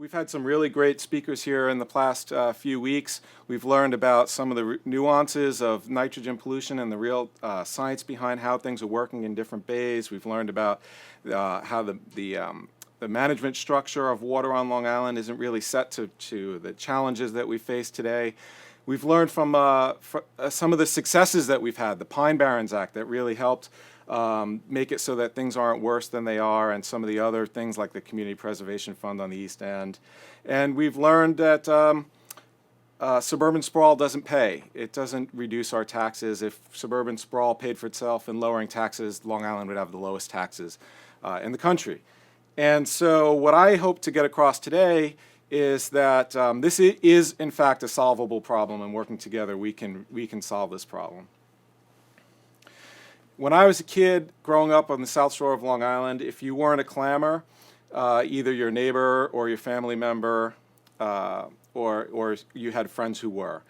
We've had some really great speakers here in the past few weeks. We've learned about some of the nuances of nitrogen pollution and the real science behind how things are working in different bays. We've learned about how the management structure of water on Long Island isn't really set to the challenges that we face today. We've learned from some of the successes that we've had, the Pine Barrens Act that really helped make it so that things aren't worse than they are, and some of the other things like the Community Preservation Fund on the East End. And we've learned that suburban sprawl doesn't pay. It doesn't reduce our taxes. If suburban sprawl paid for itself and lowering taxes, Long Island would have the lowest taxes in the country. And so what I hope to get across today is that this is in fact a solvable problem, and working together we can solve this problem. When I was a kid growing up on the South Shore of Long Island, if you weren't a clammer, either your neighbor or your family member or you had friends who were.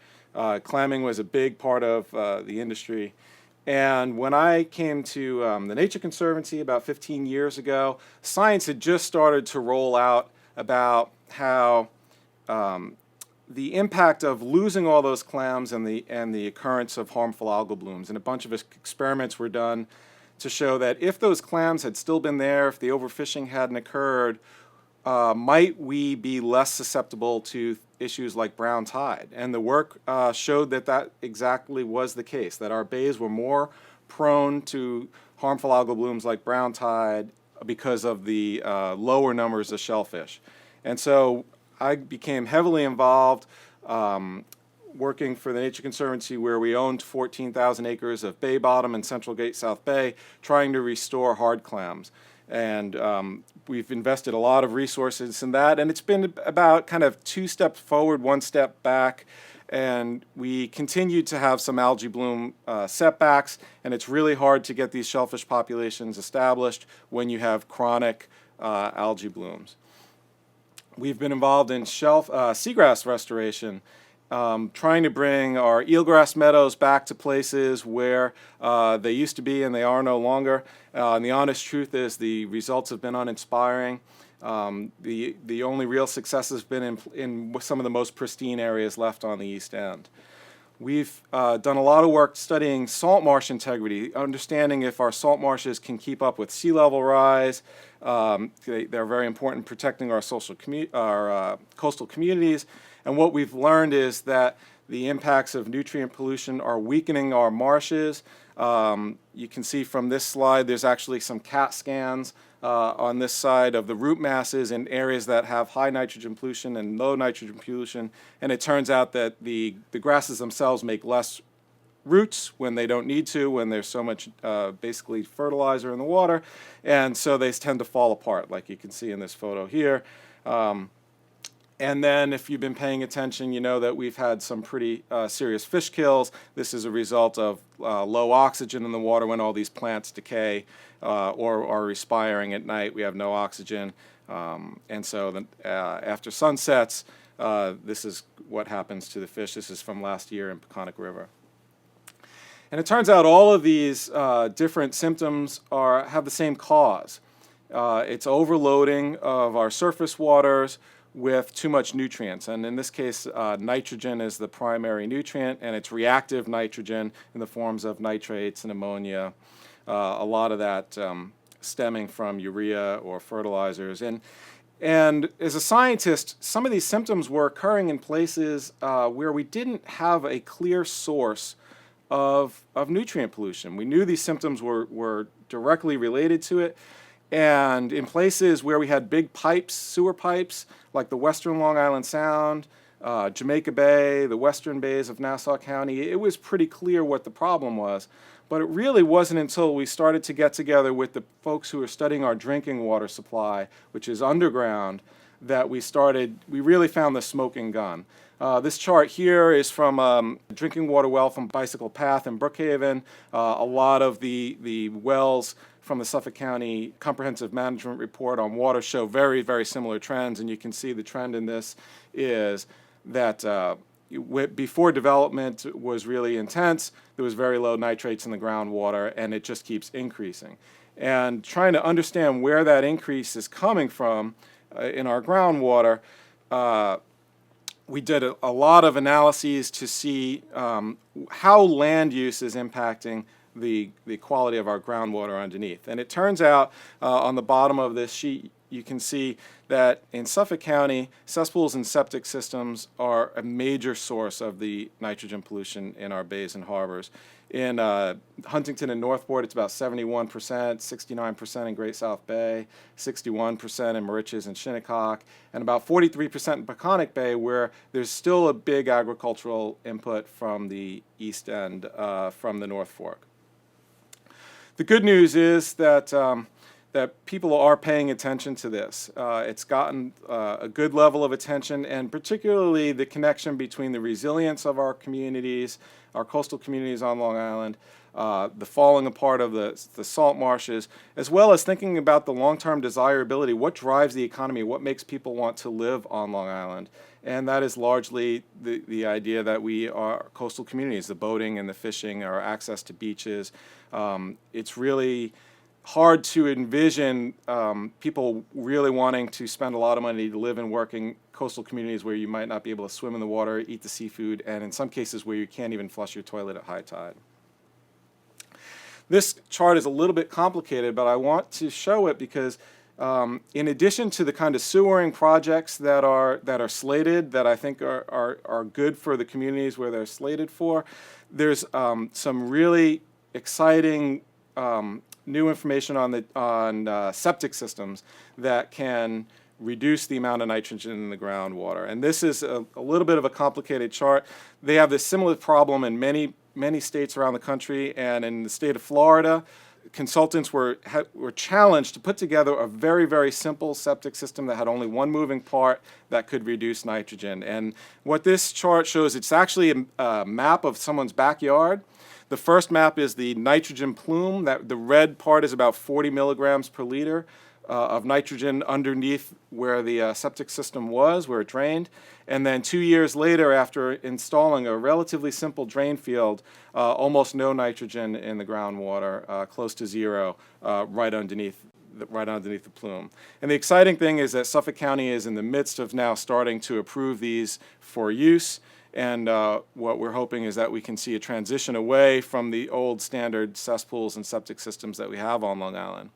Clamming was a big part of the industry. And when I came to the Nature Conservancy about 15 years ago, science had just started to roll out about how the impact of losing all those clams and the occurrence of harmful algal blooms. And a bunch of experiments were done to show that if those clams had still been there, if the overfishing hadn't occurred, might we be less susceptible to issues like brown tide. And the work showed that that exactly was the case, that our bays were more prone to harmful algal blooms like brown tide because of the lower numbers of shellfish. And so I became heavily involved working for the Nature Conservancy, where we owned 14,000 acres of bay bottom in Central Gate South Bay, trying to restore hard clams. And we've invested a lot of resources in that, and it's been about kind of 2 steps forward, 1 step back. And we continue to have some algae bloom setbacks, and it's really hard to get these shellfish populations established when you have chronic algae blooms. We've been involved in seagrass restoration, trying to bring our eelgrass meadows back to places where they used to be and they are no longer. And the honest truth is the results have been uninspiring. The only real success has been in some of the most pristine areas left on the East End. We've done a lot of work studying salt marsh integrity, understanding if our salt marshes can keep up with sea level rise. They're very important in protecting our coastal communities. And what we've learned is that the impacts of nutrient pollution are weakening our marshes. You can see from this slide there's actually some CAT scans on this side of the root masses in areas that have high nitrogen pollution and low nitrogen pollution, and it turns out that the grasses themselves make less roots when they don't need to, when there's so much basically fertilizer in the water, and so they tend to fall apart, like you can see in this photo here. And then if you've been paying attention, you know that we've had some pretty serious fish kills. This is a result of low oxygen in the water when all these plants decay or are respiring at night. We have no oxygen. And so after sunsets, this is what happens to the fish. This is from last year in Peconic River. And it turns out all of these different symptoms have the same cause. It's overloading of our surface waters with too much nutrients, and in this case nitrogen is the primary nutrient, and it's reactive nitrogen in the forms of nitrates and ammonia, a lot of that stemming from urea or fertilizers. And as a scientist, some of these symptoms were occurring in places where we didn't have a clear source of nutrient pollution. We knew these symptoms were directly related to it. And in places where we had big pipes, sewer pipes, like the western Long Island Sound, Jamaica Bay, the western bays of Nassau County, it was pretty clear what the problem was. But it really wasn't until we started to get together with the folks who were studying our drinking water supply, which is underground, that we really found the smoking gun. This chart here is from a drinking water well from Bicycle Path in Brookhaven. A lot of the wells from the Suffolk County Comprehensive Management Report on water show very, very similar trends, and you can see the trend in this is that before development was really intense, there was very low nitrates in the groundwater, and it just keeps increasing. And trying to understand where that increase is coming from in our groundwater, we did a lot of analyses to see how land use is impacting the quality of our groundwater underneath. And it turns out on the bottom of this sheet, you can see that in Suffolk County, cesspools and septic systems are a major source of the nitrogen pollution in our bays and harbors. In Huntington and Northport, it's about 71%, 69% in Great South Bay, 61% in Moriches and Shinnecock, and about 43% in Peconic Bay, where there's still a big agricultural input from the east end, from the North Fork. The good news is that that people are paying attention to this. It's gotten a good level of attention, and particularly the connection between the resilience of our communities, our coastal communities on Long Island, the falling apart of the salt marshes, as well as thinking about the long-term desirability, what drives the economy, what makes people want to live on Long Island. And that is largely the idea that we are coastal communities, the boating and the fishing, our access to beaches. It's really hard to envision people really wanting to spend a lot of money to live and work in coastal communities where you might not be able to swim in the water, eat the seafood, and in some cases where you can't even flush your toilet at high tide. This chart is a little bit complicated, but I want to show it because in addition to the kind of sewering projects that are slated, that I think are good for the communities where they're slated for, there's some really exciting new information on septic systems that can reduce the amount of nitrogen in the groundwater. And this is a little bit of a complicated chart. They have this similar problem in many states around the country, and in the state of Florida, consultants were challenged to put together a very, very simple septic system that had only one moving part that could reduce nitrogen. And what this chart shows, it's actually a map of someone's backyard. The first map is the nitrogen plume. The red part is about 40 milligrams per liter of nitrogen underneath where the septic system was, where it drained. And then 2 years later, after installing a relatively simple drain field, almost no nitrogen in the groundwater, close to zero, right underneath the plume. And the exciting thing is that Suffolk County is in the midst of now starting to approve these for use. And what we're hoping is that we can see a transition away from the old standard cesspools and septic systems that we have on Long Island.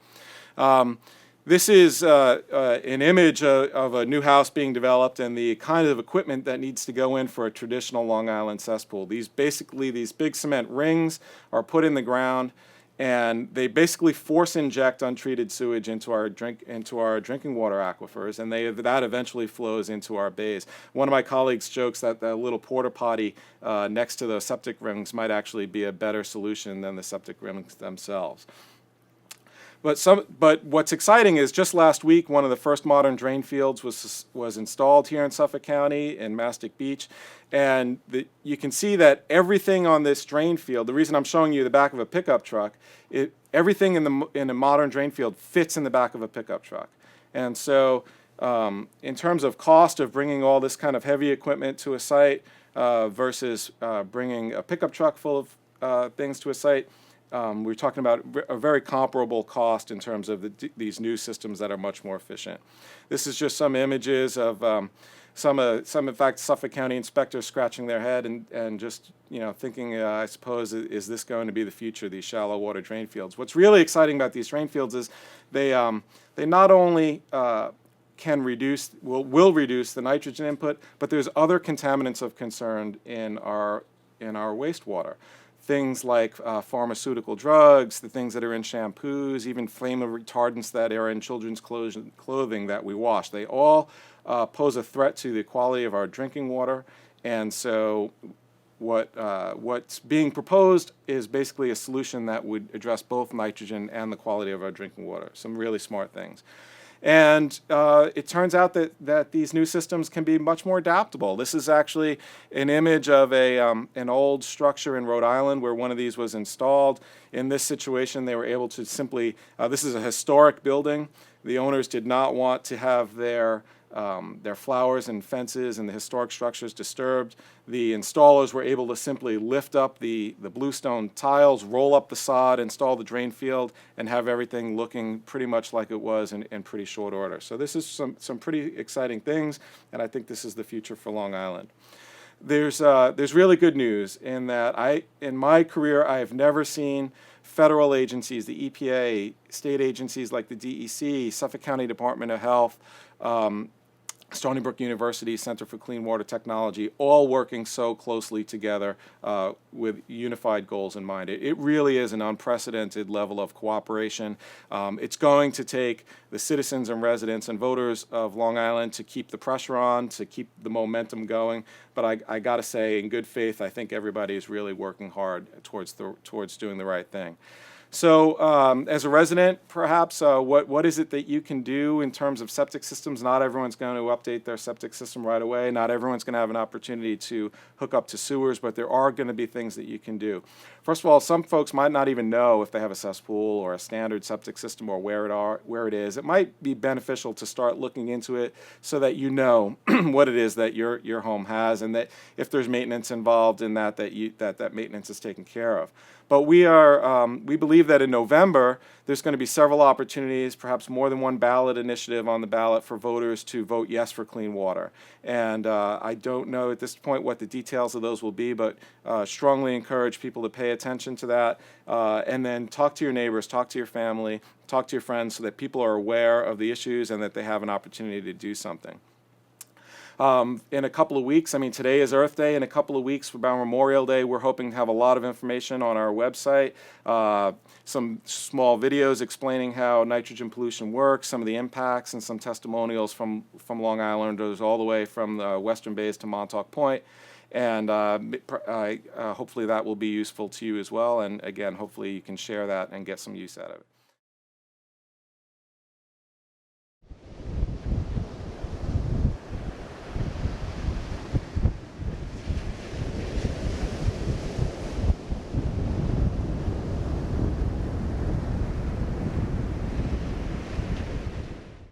This is an image of a new house being developed and the kind of equipment that needs to go in for a traditional Long Island cesspool. These big cement rings are put in the ground, and they basically force inject untreated sewage into our drinking water aquifers, and that eventually flows into our bays. One of my colleagues jokes that the little porta potty next to the septic rings might actually be a better solution than the septic rings themselves. But what's exciting is just last week, one of the first modern drain fields was installed here in Suffolk County in Mastic Beach, and you can see that everything on this drain field. The reason I'm showing you the back of a pickup truck, everything in a modern drain field fits in the back of a pickup truck, and so in terms of cost of bringing all this kind of heavy equipment to a site versus bringing a pickup truck full of things to a site. We're talking about a very comparable cost in terms of these new systems that are much more efficient. This is just some images of some in fact, Suffolk County inspectors scratching their head and just thinking, I suppose, is this going to be the future, these shallow water drain fields? What's really exciting about these drain fields is they not only will reduce the nitrogen input, but there's other contaminants of concern in our wastewater. Things like pharmaceutical drugs, the things that are in shampoos, even flame retardants that are in children's clothing that we wash. They all pose a threat to the quality of our drinking water. And so what's being proposed is basically a solution that would address both nitrogen and the quality of our drinking water. Some really smart things. And it turns out that these new systems can be much more adaptable. This is actually an image of an old structure in Rhode Island where one of these was installed. In this situation, they were able to simply, this is a historic building. The owners did not want to have their their flowers and fences and the historic structures disturbed. The installers were able to simply lift up the bluestone tiles, roll up the sod, install the drain field, and have everything looking pretty much like it was in pretty short order. So this is some pretty exciting things, and I think this is the future for Long Island. There's really good news in that in my career, I have never seen federal agencies, the EPA, state agencies like the DEC, Suffolk County Department of Health, Stony Brook University Center for Clean Water Technology, all working so closely together with unified goals in mind. It really is an unprecedented level of cooperation. It's going to take the citizens and residents and voters of Long Island to keep the pressure on, to keep the momentum going. But I got to say, in good faith, I think everybody is really working hard towards doing the right thing. So as a resident, perhaps, what is it that you can do in terms of septic systems? Not everyone's going to update their septic system right away. Not everyone's going to have an opportunity to hook up to sewers, but there are going to be things that you can do. First of all, some folks might not even know if they have a cesspool or a standard septic system or where it is. It might be beneficial to start looking into it so that you know what it is that your home has, and that if there's maintenance involved in that maintenance is taken care of. But we believe that in November, there's going to be several opportunities, perhaps more than one ballot initiative on the ballot for voters to vote yes for clean water. And I don't know at this point what the details of those will be, but strongly encourage people to pay attention to that. And then talk to your neighbors, talk to your family, talk to your friends so that people are aware of the issues and that they have an opportunity to do something. In a couple of weeks, today is Earth Day. In a couple of weeks, about Memorial Day, we're hoping to have a lot of information on our website, some small videos explaining how nitrogen pollution works, some of the impacts, and some testimonials from Long Islanders all the way from the Western Bays to Montauk Point. And hopefully that will be useful to you as well. And again, hopefully you can share that and get some use out of it.